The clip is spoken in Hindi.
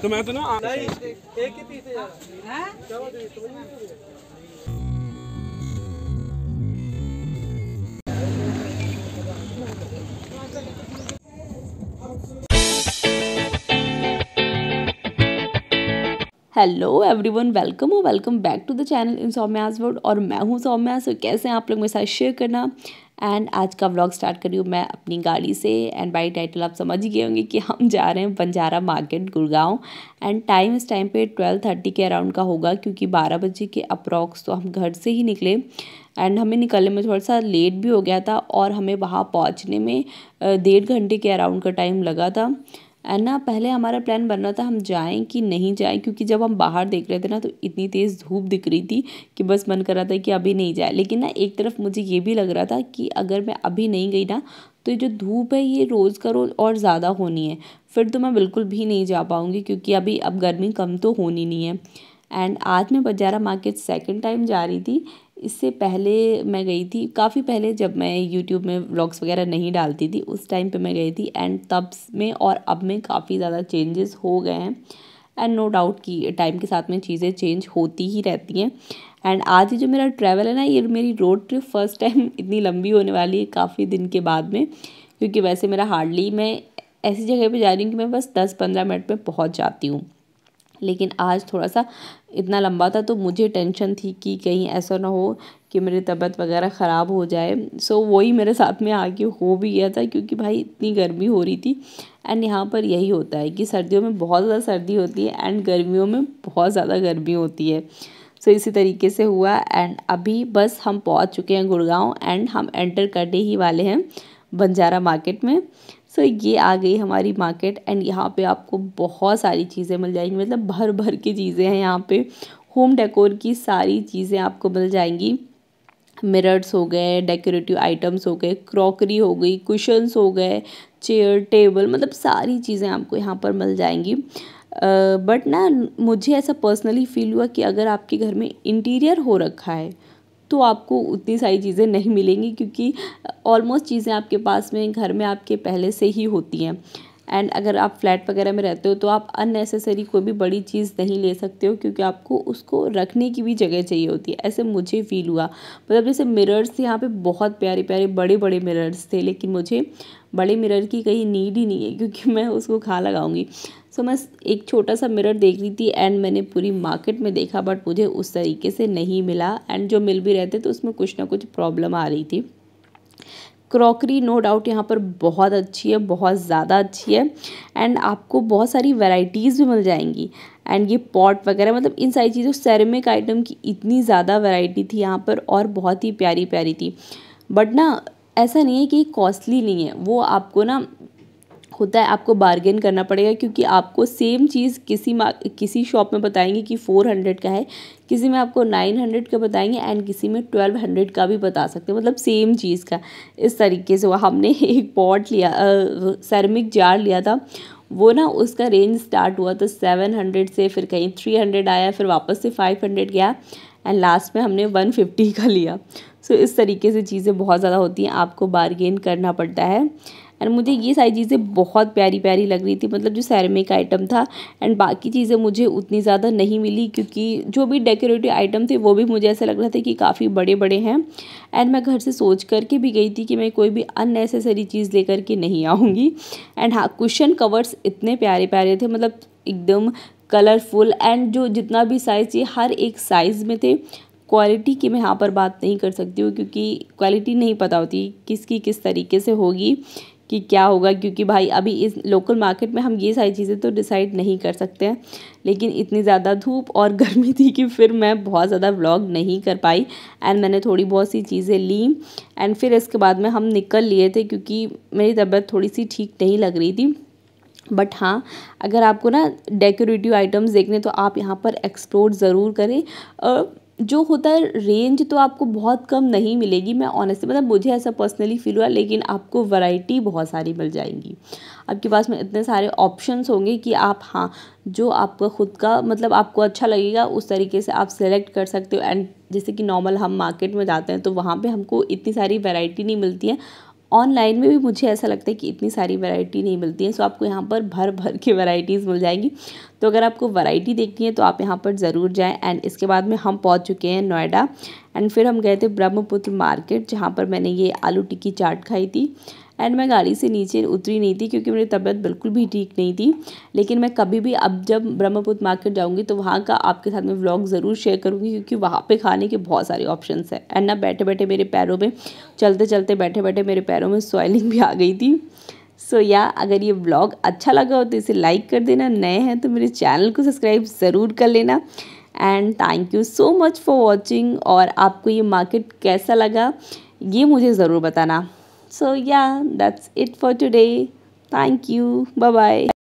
तो मैं तो ना एक ही पीस है यार। क्या बात है? Hello everyone, welcome back to the channel in Saumya's world. और मैं हूँ सौम्या। सो कैसे हैं आप लोग मेरे साथ शेयर करना। एंड आज का व्लॉग स्टार्ट करी हूँ मैं अपनी गाड़ी से। एंड बाई टाइटल आप समझ ही गए होंगे कि हम जा रहे हैं Banjara market Gurgaon. And time इस टाइम पे 12:30 के अराउंड का होगा, क्योंकि 12 बजे के अप्रॉक्स तो हम घर से ही निकले। एंड हमें निकलने में थोड़ा सा लेट भी हो गया था और हमें वहाँ पहुँचने में 1.5 घंटे के अराउंड का टाइम लगा था। एंड ना पहले हमारा प्लान बन रहा था हम जाएं कि नहीं जाएं, क्योंकि जब हम बाहर देख रहे थे ना तो इतनी तेज़ धूप दिख रही थी कि बस मन कर रहा था कि अभी नहीं जाए। लेकिन ना एक तरफ मुझे ये भी लग रहा था कि अगर मैं अभी नहीं गई ना तो ये जो धूप है ये रोज़ का रोज़ और ज़्यादा होनी है, फिर तो मैं बिल्कुल भी नहीं जा पाऊँगी, क्योंकि अभी अब गर्मी कम तो होनी नहीं है। एंड आज मैं बंजारा मार्केट सेकंड टाइम जा रही थी। इससे पहले मैं गई थी काफ़ी पहले, जब मैं यूट्यूब में व्लॉग्स वगैरह नहीं डालती थी उस टाइम पे मैं गई थी। एंड तब में और अब में काफ़ी ज़्यादा चेंजेस हो गए हैं। एंड नो डाउट कि टाइम के साथ में चीज़ें चेंज होती ही रहती हैं। एंड आज ही जो मेरा ट्रैवल है ना, ये मेरी रोड ट्रिप फर्स्ट टाइम इतनी लंबी होने वाली है काफ़ी दिन के बाद में। क्योंकि वैसे मेरा हार्डली मैं ऐसी जगह पे जा रही हूँ कि मैं बस 10-15 मिनट में पहुँच जाती हूँ। लेकिन आज थोड़ा सा इतना लंबा था तो मुझे टेंशन थी कि कहीं ऐसा ना हो कि मेरी तबीयत वगैरह ख़राब हो जाए। सो वही मेरे साथ में आके हो भी गया था, क्योंकि भाई इतनी गर्मी हो रही थी। एंड यहाँ पर यही होता है कि सर्दियों में बहुत ज़्यादा सर्दी होती है एंड गर्मियों में बहुत ज़्यादा गर्मी होती है। सो इसी तरीके से हुआ। एंड अभी बस हम पहुँच चुके हैं गुड़गांव एंड हम एंटर करने ही वाले हैं बंजारा मार्केट में। सो ये आ गई हमारी मार्केट। एंड यहाँ पे आपको बहुत सारी चीज़ें मिल जाएंगी, मतलब भर भर की चीज़ें हैं यहाँ पे। होम डेकोर की सारी चीज़ें आपको मिल जाएंगी। मिरर्स हो गए, डेकोरेटिव आइटम्स हो गए, क्रॉकरी हो गई, कुशन्स हो गए, चेयर टेबल, मतलब सारी चीज़ें आपको यहाँ पर मिल जाएंगी। बट ना मुझे ऐसा पर्सनली फील हुआ कि अगर आपके घर में इंटीरियर हो रखा है तो आपको उतनी सारी चीज़ें नहीं मिलेंगी, क्योंकि ऑलमोस्ट चीज़ें आपके पास में घर में आपके पहले से ही होती हैं। एंड अगर आप फ्लैट वगैरह में रहते हो तो आप अननेसेसरी कोई भी बड़ी चीज़ नहीं ले सकते हो, क्योंकि आपको उसको रखने की भी जगह चाहिए होती है। ऐसे मुझे फील हुआ। मतलब जैसे मिरर्स थे यहाँ पे, बहुत प्यारे प्यारे बड़े बड़े मिरर्स थे, लेकिन मुझे बड़े मिरर की कहीं नीड ही नहीं है, क्योंकि मैं उसको कहाँ लगाऊंगी। सो मैं एक छोटा सा मिरर देख रही थी एंड मैंने पूरी मार्केट में देखा, बट मुझे उस तरीके से नहीं मिला। एंड जो मिल भी रहे थे तो उसमें कुछ ना कुछ प्रॉब्लम आ रही थी। क्रॉकरी नो डाउट यहाँ पर बहुत अच्छी है, बहुत ज़्यादा अच्छी है। एंड आपको बहुत सारी वैरायटीज़ भी मिल जाएंगी। एंड ये पॉट वगैरह, मतलब इन सारी चीज़ों, सेरेमिक आइटम की इतनी ज़्यादा वैरायटी थी यहाँ पर और बहुत ही प्यारी प्यारी थी। बट ना ऐसा नहीं है कि कॉस्टली नहीं है, वो आपको ना होता है आपको बार्गेन करना पड़ेगा, क्योंकि आपको सेम चीज़ किसी शॉप में बताएंगे कि 400 का है, किसी में आपको 900 का बताएंगे एंड किसी में 1200 का भी बता सकते हैं, मतलब सेम चीज़ का। इस तरीके से हमने एक पॉट लिया, सेरेमिक जार लिया था, वो ना उसका रेंज स्टार्ट हुआ था 700 से, फिर कहीं 300 आया, फिर वापस से 500 गया एंड लास्ट में हमने 150 का लिया। सो इस तरीके से चीज़ें बहुत ज़्यादा होती हैं, आपको बार्गेन करना पड़ता है। एंड मुझे ये सारी चीज़ें बहुत प्यारी प्यारी लग रही थी, मतलब जो सेरेमिक आइटम था। एंड बाकी चीज़ें मुझे उतनी ज़्यादा नहीं मिली, क्योंकि जो भी डेकोरेटिव आइटम थे वो भी मुझे ऐसा लग रहा था कि काफ़ी बड़े बड़े हैं। एंड मैं घर से सोच करके भी गई थी कि मैं कोई भी अननेसेसरी चीज़ लेकर के नहीं आऊँगी। एंड हाँ, कुशन कवर्स इतने प्यारे प्यारे थे, मतलब एकदम कलरफुल। एंड जो जितना भी साइज़ चाहिए हर एक साइज़ में थे। क्वालिटी की मैं यहाँ पर बात नहीं कर सकती हूँ, क्योंकि क्वालिटी नहीं पता होती किसकी किस तरीके से होगी, कि क्या होगा, क्योंकि भाई अभी इस लोकल मार्केट में हम ये सारी चीज़ें तो डिसाइड नहीं कर सकते हैं। लेकिन इतनी ज़्यादा धूप और गर्मी थी कि फिर मैं बहुत ज़्यादा व्लॉग नहीं कर पाई। एंड मैंने थोड़ी बहुत सी चीज़ें ली एंड फिर इसके बाद में हम निकल लिए थे, क्योंकि मेरी तबीयत थोड़ी सी ठीक नहीं लग रही थी। बट हाँ, अगर आपको ना डेकोरेटिव आइटम्स देखने तो आप यहाँ पर एक्सप्लोर ज़रूर करें। जो होता है रेंज तो आपको बहुत कम नहीं मिलेगी, मैं ऑनेस्टली, मतलब मुझे ऐसा पर्सनली फील हुआ, लेकिन आपको वैरायटी बहुत सारी मिल जाएंगी। आपके पास में इतने सारे ऑप्शंस होंगे कि आप, हाँ, जो आपका खुद का, मतलब आपको अच्छा लगेगा उस तरीके से आप सेलेक्ट कर सकते हो। एंड जैसे कि नॉर्मल हम मार्केट में जाते हैं तो वहाँ पे हमको इतनी सारी वैरायटी नहीं मिलती है, ऑनलाइन में भी मुझे ऐसा लगता है कि इतनी सारी वैरायटी नहीं मिलती है। सो आपको यहाँ पर भर भर के वैरायटीज़ मिल जाएंगी। तो अगर आपको वैरायटी देखनी है तो आप यहाँ पर ज़रूर जाएं। एंड इसके बाद में हम पहुँच चुके हैं नोएडा। एंड फिर हम गए थे ब्रह्मपुत्र मार्केट, जहाँ पर मैंने ये आलू टिक्की चाट खाई थी। एंड मैं गाड़ी से नीचे उतरी नहीं थी क्योंकि मेरी तबीयत बिल्कुल भी ठीक नहीं थी। लेकिन मैं कभी भी अब जब ब्रह्मपुत्र मार्केट जाऊंगी तो वहाँ का आपके साथ में व्लॉग ज़रूर शेयर करूँगी, क्योंकि वहाँ पे खाने के बहुत सारे ऑप्शंस हैं। एंड ना बैठे बैठे मेरे पैरों में, चलते चलते बैठे बैठे मेरे पैरों में स्वेलिंग भी आ गई थी। सो या अगर ये व्लॉग अच्छा लगा हो तो इसे लाइक कर देना, नए हैं तो मेरे चैनल को सब्सक्राइब ज़रूर कर लेना। And thank you so much for watching. और आपको ये मार्केट कैसा लगा ये मुझे ज़रूर बताना। So yeah, that's it for today. Thank you. Bye bye.